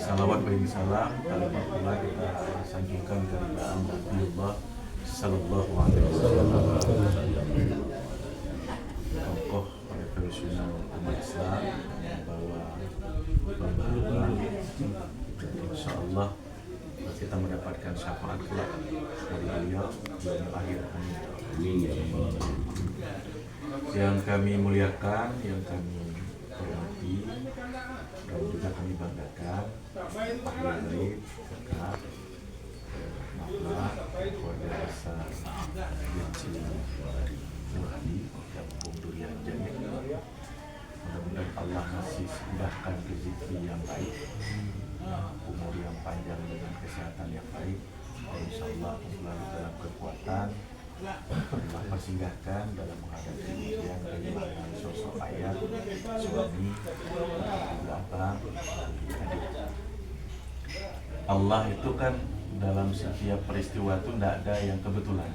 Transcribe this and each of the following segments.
Salawat bagi salam, kalimat pula kita sanjungkan kepada Nabiullah Sallallahu Alaihi Wasallam, tokoh profesional umat Islam yang membawa pembaruan. Insya Allah kita mendapatkan syafaat kelak dari beliau di akhir. Amin. Yang kami muliakan, yang kami hormati, dan juga kami banggakan, ahli kakak, mama, keluarga besar Genci Muradi, Kampung Durian Jamil. Mudah-mudahan Allah masih mudahkan rezeki yang baik, umur yang panjang dengan kesehatan yang baik, dan insya Allah selalu dalam kekuatan. Allah persinggahkan dalam menghadapi ujian kehilangan sosok ayah, suami, ibu abang, adik. Allah itu kan dalam setiap peristiwa itu tidak ada yang kebetulan,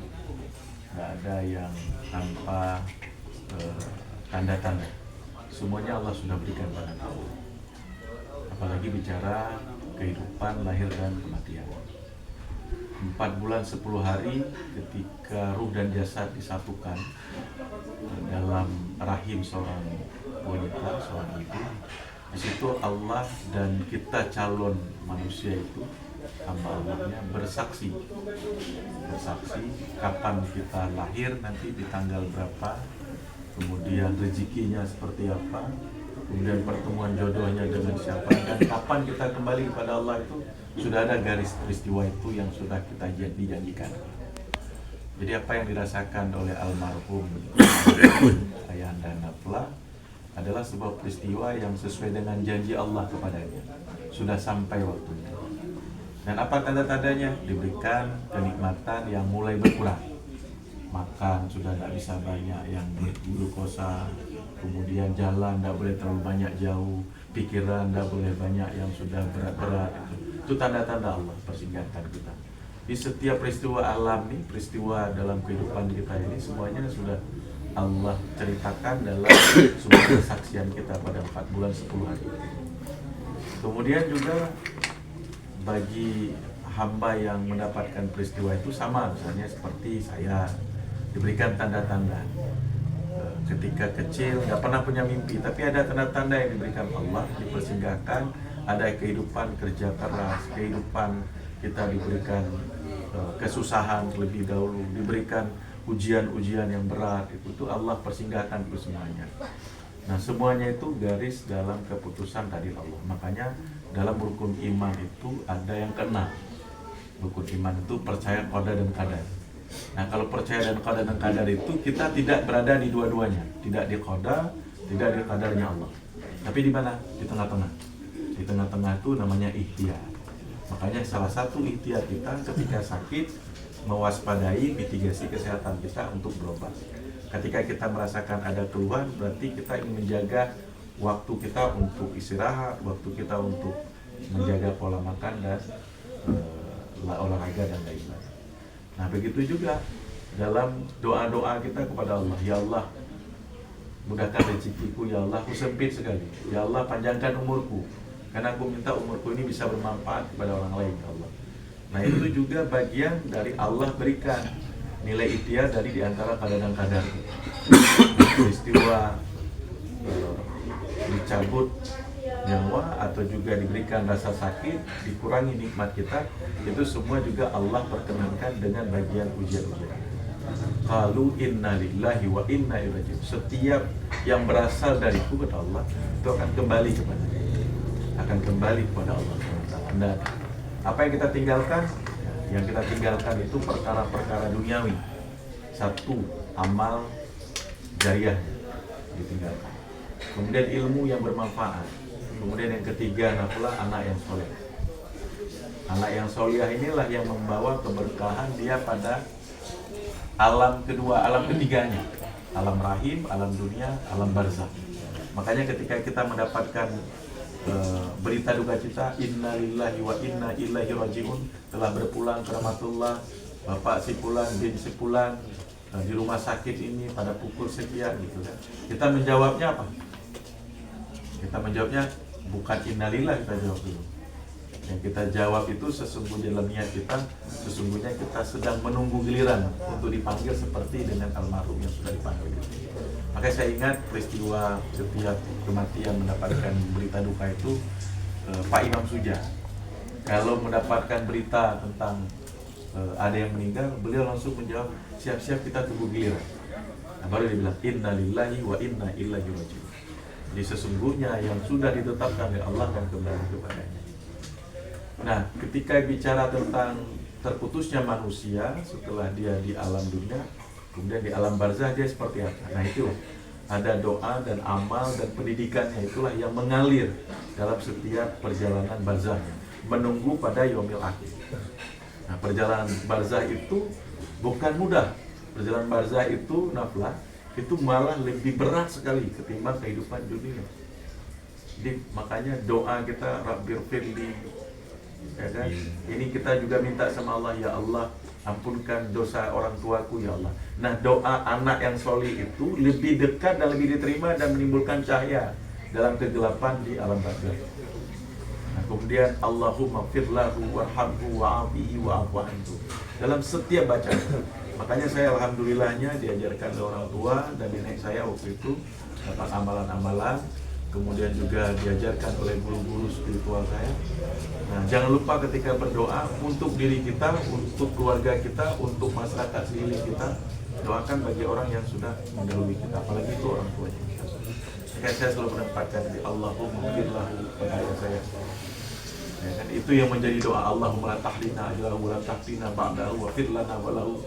tidak ada yang tanpa tanda-tanda. Semuanya Allah sudah berikan pada kamu. Apalagi bicara kehidupan lahir dan kematian. 4 bulan 10 hari ketika ruh dan jasad disatukan dalam rahim seorang wanita, seorang ibu. Di situ Allah dan kita calon manusia itu, hamba Allahnya, bersaksi kapan kita lahir, nanti di tanggal berapa, kemudian rezekinya seperti apa, kemudian pertemuan jodohnya dengan siapa, dan kapan kita kembali kepada Allah itu sudah ada garis peristiwa itu yang sudah kita dijanjikan. Jadi apa yang dirasakan oleh almarhum Ayahanda Nafla adalah sebuah peristiwa yang sesuai dengan janji Allah kepadanya. Sudah sampai waktunya. Dan apa tanda-tandanya? Diberikan kenikmatan yang mulai berkurang. Makan sudah tidak bisa banyak yang glukosa, kemudian jalan tidak boleh terlalu banyak jauh, pikiran tidak boleh banyak yang sudah berat-berat. Itu tanda-tanda Allah persinggahkan kita. Di setiap peristiwa alam nih, peristiwa dalam kehidupan kita ini, semuanya sudah Allah ceritakan dalam sebuah kesaksian kita pada 4 bulan 10 hari. Kemudian juga bagi hamba yang mendapatkan peristiwa itu sama, misalnya seperti saya, diberikan tanda-tanda. Ketika kecil nggak pernah punya mimpi, tapi ada tanda-tanda yang diberikan Allah, dipersinggahkan, ada kehidupan kerja keras, kehidupan kita diberikan kesusahan terlebih dahulu, diberikan ujian-ujian yang berat, itu Allah persinggahkan itu semuanya. Nah, semuanya itu garis dalam keputusan dari Allah. Makanya dalam rukun iman itu ada yang keenam. Rukun iman itu percaya qada dan qadar. Nah, kalau percaya dan qada dan qadar itu kita tidak berada di dua-duanya, tidak di qada, tidak di qadarnya Allah. Tapi di mana? Di tengah-tengah. Di tengah-tengah itu namanya ikhtiar. Makanya salah satu ikhtiar kita ketika sakit, mewaspadai mitigasi kesehatan kita untuk berobat. Ketika kita merasakan ada keluhan, berarti kita ingin menjaga waktu kita untuk istirahat, waktu kita untuk menjaga pola makan dan olahraga dan lain-lain. Nah, begitu juga dalam doa-doa kita kepada Allah. Ya Allah, mudahkan rezekiku. Ya Allah, aku sempit sekali. Ya Allah, panjangkan umurku, karena aku minta umurku ini bisa bermanfaat kepada orang lain, ya Allah. Nah, itu juga bagian dari Allah berikan nilai ikhtiar dari diantara qada dan qadar. Peristiwa dicabut nyawa atau juga diberikan rasa sakit, dikurangi nikmat kita, itu semua juga Allah perkenankan dengan bagian ujian-ujian. Qalu inna lillahi wa inna ilaihi raji'un. Setiap yang berasal dariku, kata Allah, itu akan kembali kepada Allah. Dan apa yang kita tinggalkan? Yang kita tinggalkan itu perkara-perkara duniawi. Satu, amal jariah ditinggalkan. Kemudian ilmu yang bermanfaat. Kemudian yang ketiga, anak yang soleh. Anak yang soleh inilah yang membawa keberkahan dia pada alam kedua, alam ketiganya. Alam rahim, alam dunia, alam barzakh. Makanya ketika kita mendapatkan berita duka cita, inna lillahi wa inna ilaihi raji'un, telah berpulang ke rahmatullah Bapak si Fulan bin si Fulan di rumah sakit ini pada pukul sekian, gitu kan. Kita menjawabnya apa? Kita menjawabnya bukan innalillah, kita jawab dulu. Yang kita jawab itu sesungguhnya dalam niat kita, sesungguhnya kita sedang menunggu giliran untuk dipanggil seperti dengan almarhum yang sudah dipanggil. Makanya saya ingat peristiwa setiap kematian mendapatkan berita duka itu, Pak Imam Suja kalau mendapatkan berita tentang ada yang meninggal, beliau langsung menjawab, siap-siap kita tunggu giliran. Nah, baru dia bilang, inna lillahi wa inna ilaihi raji'un. Jadi sesungguhnya yang sudah ditetapkan oleh Allah akan kembali kepadanya. Nah, ketika bicara tentang terputusnya manusia setelah dia di alam dunia, kemudian di alam barzah dia seperti apa? Nah, itu ada doa dan amal dan pendidikannya, itulah yang mengalir dalam setiap perjalanan barzahnya, menunggu pada yaumil akhir. Nah, perjalanan barzah itu bukan mudah. Perjalanan barzah itu, naflah, itu malah lebih berat sekali ketimbang kehidupan dunia. Jadi makanya doa kita, Rabbir firli, ya kan? Ini kita juga minta sama Allah, ya Allah ampunkan dosa orang tuaku ya Allah. Nah, doa anak yang solih itu lebih dekat dan lebih diterima dan menimbulkan cahaya dalam kegelapan di alam barzah. Nah, kemudian Allahumma firlahu warhamhu wa'afihi wa'afu anhu dalam setiap bacaan. Makanya saya alhamdulillahnya diajarkan oleh orang tua dan nenek saya waktu itu tentang amalan-amalan. Kemudian juga diajarkan oleh guru-guru spiritual saya. Nah, jangan lupa ketika berdoa untuk diri kita, untuk keluarga kita, untuk masyarakat sekeliling kita, doakan bagi orang yang sudah mendahului kita, apalagi itu orang tuanya. Makanya saya selalu menempatkan di Allahumma firlahu pada ayah saya. Ya kan, itu yang menjadi doa, Allahumma la tahlina ajlahu wa la tahtina ba'dahu wa firlana wa lahu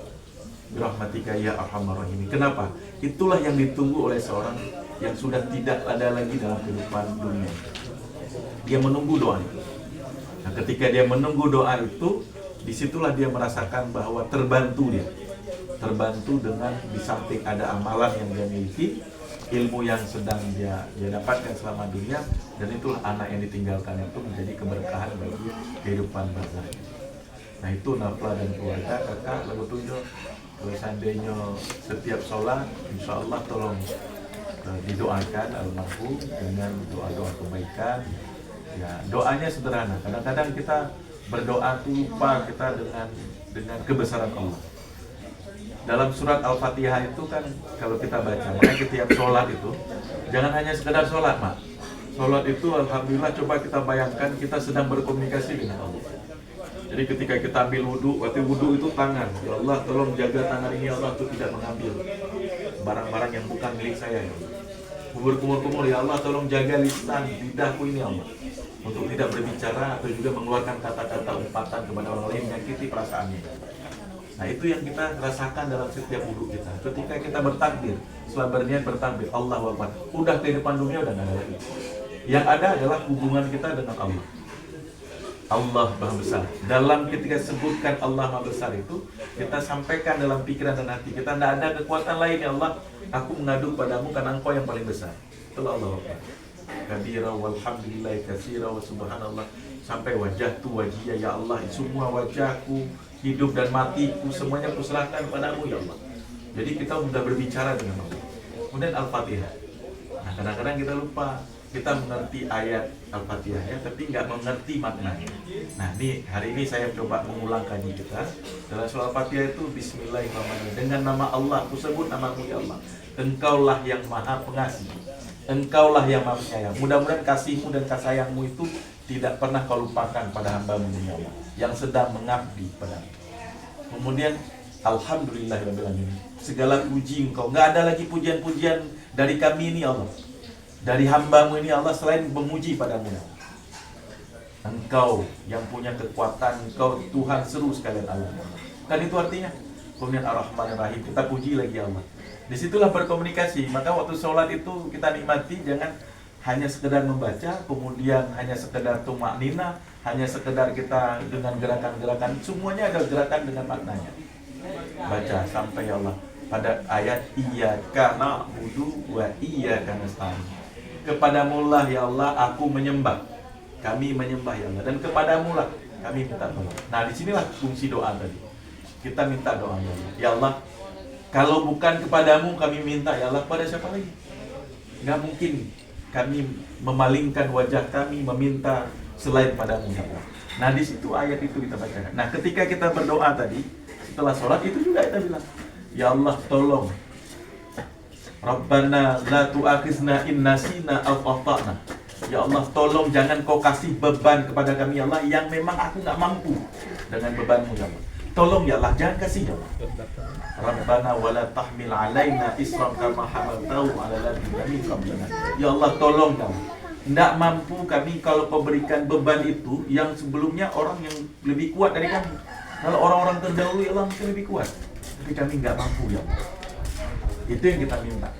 birahmatika ya arhamar rahimin. Kenapa? Itulah yang ditunggu oleh seorang yang sudah tidak ada lagi dalam kehidupan dunia. Dia menunggu doa itu. Nah, ketika dia menunggu doa itu, disitulah dia merasakan bahwa terbantu dia. Terbantu dengan di samping ada amalan yang dia miliki, ilmu yang sedang dia dapatkan selama dunia, dan itulah anak yang ditinggalkan itu menjadi keberkahan bagi kehidupan barzah. Nah, itu naflah dan keluarga. Kakak lalu tunjuk, kalau seandainya setiap sholat, insya Allah tolong didoakan almarhum dengan doa-doa kebaikan. Ya, doanya sederhana. Kadang-kadang kita berdoa tuh lupa kita dengan kebesaran Allah. Dalam surat Al-Fatihah itu kan kalau kita baca, makanya setiap sholat itu jangan hanya sekedar sholat, Mak. Sholat itu alhamdulillah, coba kita bayangkan kita sedang berkomunikasi dengan Allah. Jadi ketika kita ambil wudhu, waktu wudhu itu tangan, ya Allah tolong jaga tangan ini ya Allah untuk tidak mengambil barang-barang yang bukan milik saya ya Allah. Berkumur-kumur, ya Allah tolong jaga lisan, lidahku ini ya Allah, untuk tidak berbicara atau juga mengeluarkan kata-kata umpatan kepada orang lain yang menyakiti perasaannya. Nah, itu yang kita rasakan dalam setiap wudhu kita. Ketika kita bertakbir, setelah berniat bertakbir, Allahu Akbar, udah kehidupan dunia udah nggak ada lagi. Yang ada adalah hubungan kita dengan Allah. Allah Maha Besar. Dalam ketika sebutkan Allah Maha Besar itu, kita sampaikan dalam pikiran dan hati kita, tidak ada kekuatan lain ya Allah, aku mengadu padamu karena Engkau yang paling besar. Itulah Allah Akbar. Kabira walhamdulillah katsira wa subhanallah, sampai wajah tu wajiyah ya Allah, semua wajahku, hidup dan matiku semuanya kuserahkan padamu ya Allah. Jadi kita sudah berbicara dengan Allah. Kemudian Al-Fatihah. Nah, kadang-kadang kita lupa. Kita mengerti ayat Al-Fatihah ya, tapi nggak mengerti maknanya. Nah, hari ini saya coba mengulang kaji kita. Dalam surah Al-Fatihah itu Bismillahirrahmanirrahim. Dengan nama Allah, aku sebut namamu ya Allah. Engkaulah yang maha pengasih. Engkaulah yang maha penyayang. Mudah-mudahan kasihmu dan kasih sayangmu itu tidak pernah kau lupakan pada hamba-Mu ya Allah, yang sedang mengabdi padamu. Kemudian Alhamdulillahirrahmanirrahim. Segala puji Engkau. Nggak ada lagi pujian-pujian dari kami ini Allah, dari hamba-Mu ini Allah, selain memuji padamu. Engkau yang punya kekuatan, Engkau Tuhan seru sekalian Allah. Kan itu artinya. Kemudian Ar-Rahmanir-Rahim, kita puji lagi Allah. Disitulah berkomunikasi. Maka waktu sholat itu kita nikmati, jangan hanya sekedar membaca, kemudian hanya sekedar tumak nina, hanya sekedar kita dengan gerakan-gerakan. Semuanya ada gerakan dengan maknanya. Baca sampai ya Allah pada ayat Iyyaka na'budu wa iyyaka nasta'in. Kepadamu lah ya Allah aku menyembah, kami menyembah ya Allah, dan kepadamu lah kami minta tolong. Nah, disinilah fungsi doa tadi. Kita minta doa ya Allah. Ya Allah, kalau bukan kepadamu kami minta ya Allah, pada siapa lagi? Nggak mungkin. kami memalingkan wajah kami meminta selain padamu ya Allah. Nah di situ ayat itu kita bacakan. Nah ketika kita berdoa tadi setelah sholat itu juga kita bilang, ya Allah tolong, Rabbana la tu'akhizna in nasina aw akhtana. Ya Allah tolong jangan kau kasih beban kepada kami ya Allah yang memang aku nggak mampu dengan bebanmu ya Allah. Tolong ya Allah jangan kasih ya Allah. Rabbana wala tahmil alaina isran kama hamaltahu ala ladina min qablana. Ya Allah tolong kami. Tidak mampu kami kalau kau berikan beban itu yang sebelumnya orang yang lebih kuat dari kami. Kalau orang-orang terdahulu ya Allah mungkin lebih kuat, tapi kami nggak mampu ya Allah. Itu yang kita minta.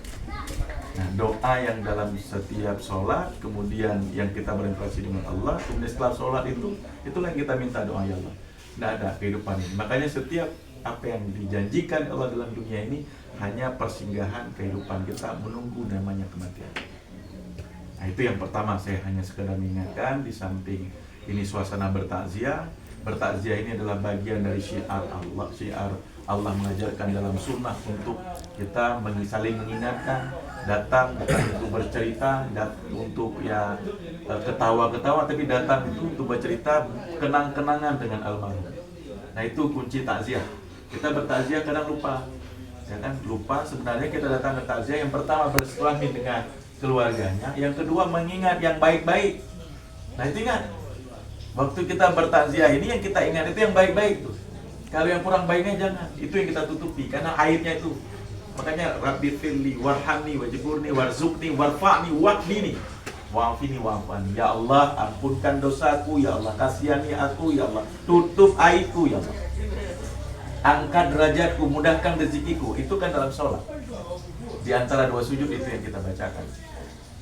Nah doa yang dalam setiap sholat, kemudian yang kita berinteraksi dengan Allah, kemudian setelah sholat itulah yang kita minta doa ya Allah. Tidak ada kehidupan ini. Makanya setiap apa yang dijanjikan Allah dalam dunia ini hanya persinggahan kehidupan kita menunggu namanya kematian. Nah itu yang pertama, saya hanya sekedar mengingatkan. Di samping ini suasana bertakziah ini adalah bagian dari syiar Allah. Syiar Allah mengajarkan dalam sunnah untuk kita saling mengingatkan, datang bukan untuk bercerita, untuk ya ketawa-ketawa, tapi datang itu untuk bercerita kenang-kenangan dengan almarhum. Nah itu kunci takziah. Kita bertakziah kadang lupa, ya kan? Lupa sebenarnya kita datang ke takziah yang pertama bersilaturahmi dengan keluarganya, yang kedua mengingat yang baik-baik. Nah itu ingat, waktu kita bertakziah ini yang kita ingat itu yang baik-baik tuh. Kalau yang kurang baiknya jangan, itu yang kita tutupi karena aibnya itu. Makanya Rabbi firli warhamni wajburni warzuqni warfa'ni waqdini wa'afini wa'afani. Ya Allah ampunkan dosaku, ya Allah kasihani aku, ya Allah tutup aibku, ya Allah angkat derajatku, mudahkan rezekiku. Itu kan dalam sholat. Di antara dua sujud itu yang kita bacakan.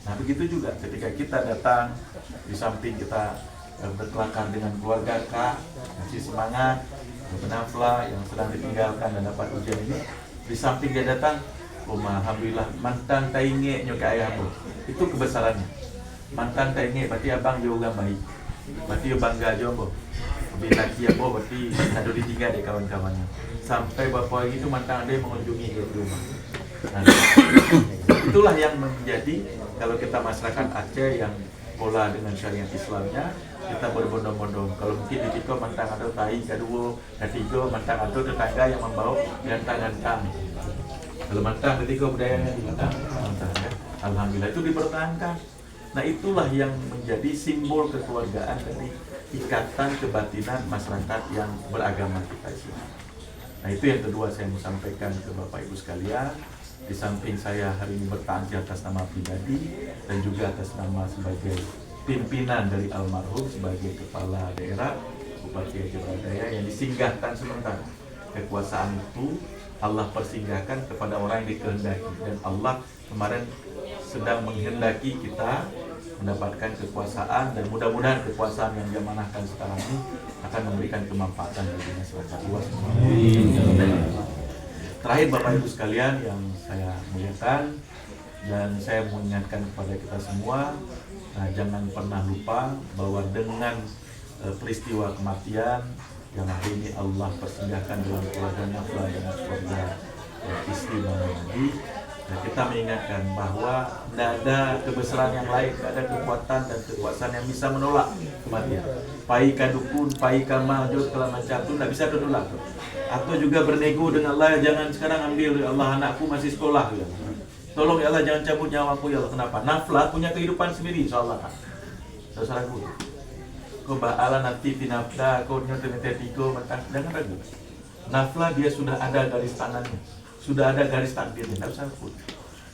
Nah begitu juga ketika kita datang, di samping kita berkelakar dengan keluarga, Kak, kasih semangat, benafla yang sedang ditinggalkan dan dapat ujian ini. Di samping dia datang, alhamdulillah, mantan tainge nyoka ayahmu. Itu kebesarannya. Mantan tainge berarti abang juga baik. Berarti bangga jombo. Bila dia bo berarti ada ditinggal di kawan-kawannya. Sampai beberapa hari itu mantan ada yang mengunjungi dia di rumah. Nah, itulah yang menjadi kalau kita masyarakat Aceh yang pola dengan syariat Islamnya, kita berbondong-bondong. Kalau mungkin di Tiko mantang ada tai, kedua, ketiga mantang ada tetangga yang membawa gantang-gantang. Kalau mantang di Tiko budayanya di mantang, ya. Alhamdulillah itu dipertahankan. Nah itulah yang menjadi simbol kekeluargaan dari ikatan kebatinan masyarakat yang beragama kita Islam. Nah itu yang kedua saya mau sampaikan ke Bapak Ibu sekalian. Di samping saya hari ini bertakziah atas nama pribadi dan juga atas nama sebagai pimpinan dari almarhum sebagai kepala daerah Bupati Aceh Barat yang disinggahkan sementara. Kekuasaan itu Allah persinggahkan kepada orang yang dikehendaki, dan Allah kemarin sedang menghendaki kita mendapatkan kekuasaan, dan mudah-mudahan kekuasaan yang dia manahkan sekarang ini akan memberikan kemanfaatan bagi masyarakat luas. Terakhir Bapak Ibu sekalian yang saya muliakan, dan saya mengingatkan kepada kita semua, jangan pernah lupa bahwa dengan peristiwa kematian yang hari ini Allah persinggahkan dalam keluarga Nafla dengan keluarga istri Nabi, kita mengingatkan bahwa tidak ada kebesaran yang lain, tidak ada kekuatan dan kekuasaan yang bisa menolak kematian. Paika dukun, paika majud, segala macam itu tidak bisa ditolak. Atau juga bernego dengan Allah, jangan sekarang ambil ya Allah anakku masih sekolah ya. Tolong ya Allah jangan cabut nyawaku ya Allah. Kenapa? Nafla punya kehidupan sendiri insyaallah kan. Saudaraku. Kau ba'ala nanti tinafda, kau nyotemetetiku, jangan ragu. Nafla dia sudah ada garis tangannya, sudah ada garis takdirnya, tidak usah pun.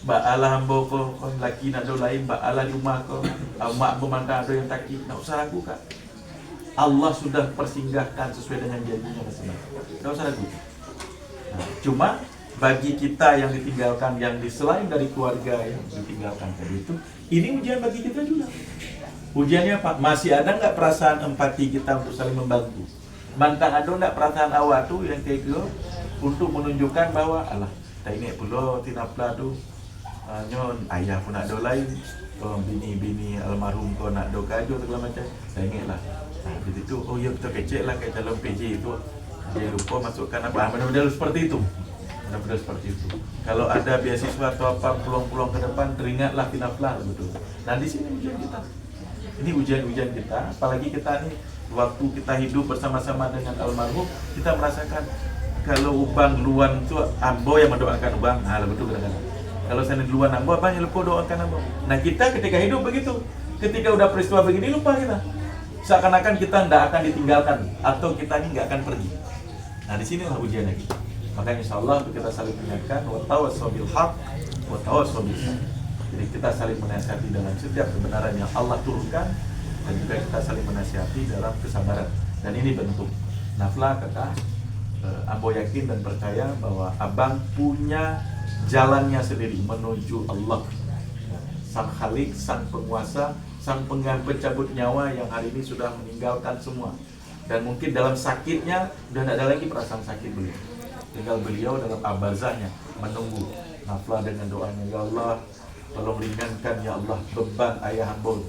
Ba'ala hambo kau laki nado lain, ba'ala di rumah kau, mak memandang ada yang takdir, tidak usah ragu kan. Allah sudah persinggahkan sesuai dengan janjinya masing-masing. Tidak usah ragu. Nah, cuma bagi kita yang ditinggalkan, yang selain dari keluarga yang ditinggalkan tadi itu, ini ujian bagi kita juga. Ujiannya apa? Masih ada nggak perasaan empati kita untuk saling membantu? Mantang ada nggak perasaan awak tuh yang kayak gitu untuk menunjukkan bahwa Allah, tak ingat pula tinaplah tu, nyon ayah pun nak do lain, bini almarhum kau nak do kajo segala macam, tak ingat lah. Nah, di situ, oh ya kita kecek lah kayak dalam PJ itu, dia lupa masukkan apa, benar-benar seperti itu. Mudah-mudahan seperti itu. Kalau ada beasiswa atau apa peluang-peluang ke depan, teringatlah Finaflah betul. Nah di sini ujian kita. Ini ujian-ujian kita, apalagi kita nih waktu kita hidup bersama-sama dengan almarhum, kita merasakan kalau ubang luan itu ambo yang mendoakan ubang, nah betul kadang-kadang. Kalau saya duluan ambo, abang yang lupa doakan ambo. Nah kita ketika hidup begitu, ketika udah peristiwa begini lupa kita. Seakan-akan kita tidak akan ditinggalkan atau kita ini nggak akan pergi. Nah disinilah ujiannya kita. Makanya insya Allah kita saling mengingatkan, wa tawassaw bil haqq wa tawassaw bis sabr. Jadi kita saling menasihati dalam setiap kebenaran yang Allah turunkan, dan juga kita saling menasihati dalam kesabaran. Dan ini bentuk Naflah kata ambo yakin dan percaya bahwa abang punya jalannya sendiri menuju Allah, Sang Khalik, Sang Penguasa, Sang Pencabut nyawa yang hari ini sudah meninggalkan semua. Dan mungkin dalam sakitnya udah tidak ada lagi perasaan sakit beliau. Tinggal beliau dalam abazahnya menunggu Naflah dengan doanya, ya Allah tolong ringankan ya Allah beban ayah hamba.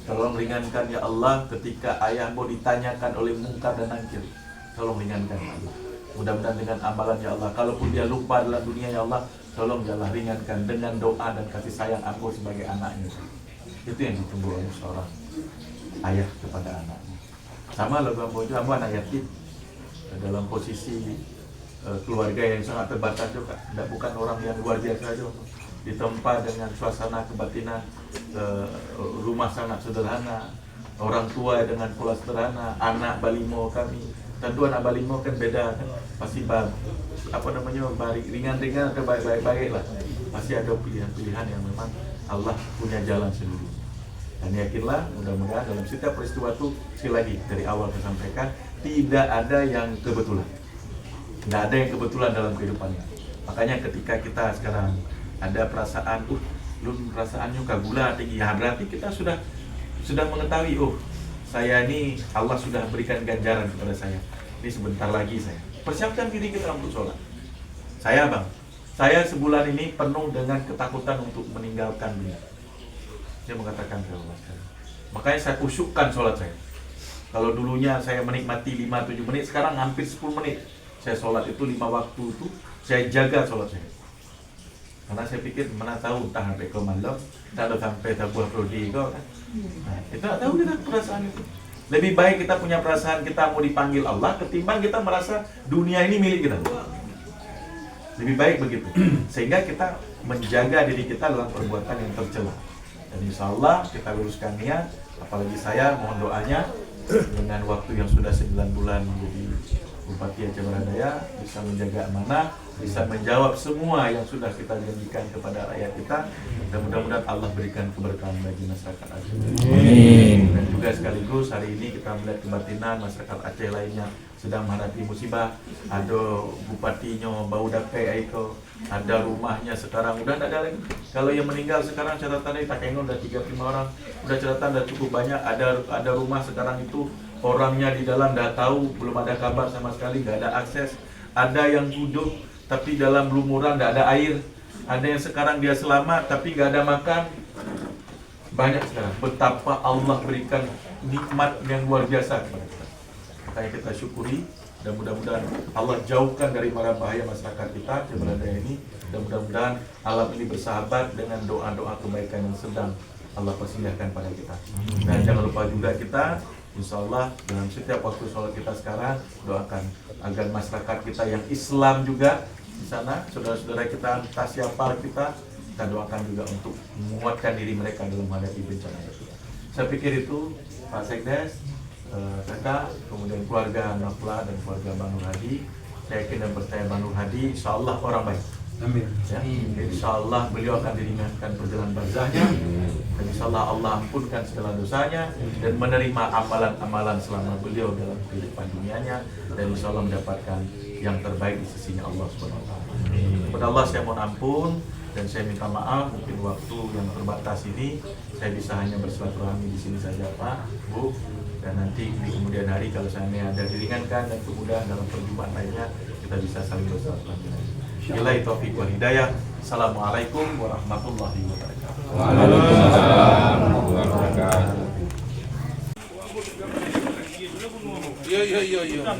Tolong ringankan ya Allah ketika ayah hamba ditanyakan oleh mungkar dan nakir. Tolong ringankan ya Allah. Mudah-mudahan dengan amalan ya Allah, kalaupun dia lupa dalam dunia ya Allah, tolong ya Allah ringankan dengan doa dan kasih sayang aku sebagai anaknya. Itu yang ditunggu oleh seorang ayah kepada anaknya. Sama lagu ambo juga, ambo anak yatim dalam posisi keluarga yang sangat terbatas juga, tidak bukan orang yang luar biasa juga, ditempa dengan suasana kebatinan, rumah sangat sederhana, orang tua dengan pola sederhana, anak balimo kami. Tentu anak balimo kan beda kan, pasti ringan-ringan atau baik-baik lah. Pasti ada pilihan-pilihan yang memang Allah punya jalan sendiri. Dan yakinlah, mudah-mudahan dalam setiap peristiwa itu, sekali lagi dari awal saya sampaikan, tidak ada yang kebetulan. Tidak ada yang kebetulan dalam kehidupannya. Makanya ketika kita sekarang ada perasaan, perasaannya gula tinggi, ya berarti kita sudah mengetahui, saya ini Allah sudah berikan ganjaran kepada saya. Ini sebentar lagi saya persiapkan diri kita untuk sholat. Saya sebulan ini penuh dengan ketakutan untuk meninggalkan dunia. Saya mengatakan ke Allah, makanya saya khusyukkan sholat saya. Kalau dulunya saya menikmati 5-7 menit, sekarang hampir 10 menit. Saya sholat itu 5 waktu itu, saya jaga sholat saya. Karena saya pikir, mana tahu entah sampai ke malam, entah sampai tabuah prodi kau kan. Nah, kita tak tahu kita perasaan itu. Lebih baik kita punya perasaan kita mau dipanggil Allah ketimbang kita merasa dunia ini milik kita. Lebih baik begitu. Sehingga kita menjaga diri kita dalam perbuatan yang tercela. Dan insya Allah kita luruskan niat. Apalagi saya mohon doanya dengan waktu yang sudah 9 bulan menjadi Bupati Aceh Baradaya, bisa menjaga amanah, bisa menjawab semua yang sudah kita janjikan kepada rakyat kita, dan mudah-mudahan Allah berikan keberkahan bagi masyarakat Aceh. Amin. Dan juga sekaligus hari ini kita melihat kebatinan masyarakat Aceh lainnya sedang menghadapi musibah. Ada bupatinya bau dakai itu, ada rumahnya sekarang udah tidak ada lagi. Kalau yang meninggal sekarang catatannya tak kengon udah 35 orang, udah catatan udah cukup banyak. Ada rumah sekarang itu orangnya di dalam dah tahu, belum ada kabar sama sekali, nggak ada akses. Ada yang duduk tapi dalam lumuran nggak ada air. Ada yang sekarang dia selamat tapi nggak ada makan. Banyak sekarang. Betapa Allah berikan nikmat yang luar biasa kepada kita. Makanya kita syukuri dan mudah-mudahan Allah jauhkan dari mara bahaya masyarakat kita yang berada ini. Dan mudah-mudahan alam ini bersahabat dengan doa-doa kebaikan yang sedang Allah persediakan pada kita. Dan jangan lupa juga kita insya Allah dalam setiap waktu sholat kita sekarang doakan agar masyarakat kita yang Islam juga di sana, saudara-saudara kita entah siapa kita doakan juga untuk menguatkan diri mereka dalam menghadapi bencana itu. Saya pikir itu Pak Sekdes, kakak, kemudian keluarga Naflah dan keluarga Bang Nur Hadi. Saya yakin dan percaya Bang Nur Hadi insya Allah orang baik. Amin. Ya, insya Allah beliau akan diringankan perjalanan barzahnya, dan insya Allah Allah ampunkan segala dosanya dan menerima amalan-amalan selama beliau dalam kehidupan dunianya, dan insya Allah mendapatkan yang terbaik di sisinya Allah SWT. Kepada Allah saya mohon ampun dan saya minta maaf, mungkin waktu yang terbatas ini saya bisa hanya bersilaturahmi di sini saja Pak, Bu, dan nanti di kemudian hari kalau saya ada diringankan dan kemudahan dalam perjumpaan lainnya kita bisa saling bersilaturahmi. Billahi taufiq wal hidayah. Assalamualaikum warahmatullahi wabarakatuh. Waalaikumsalam warahmatullahi wabarakatuh. Iya.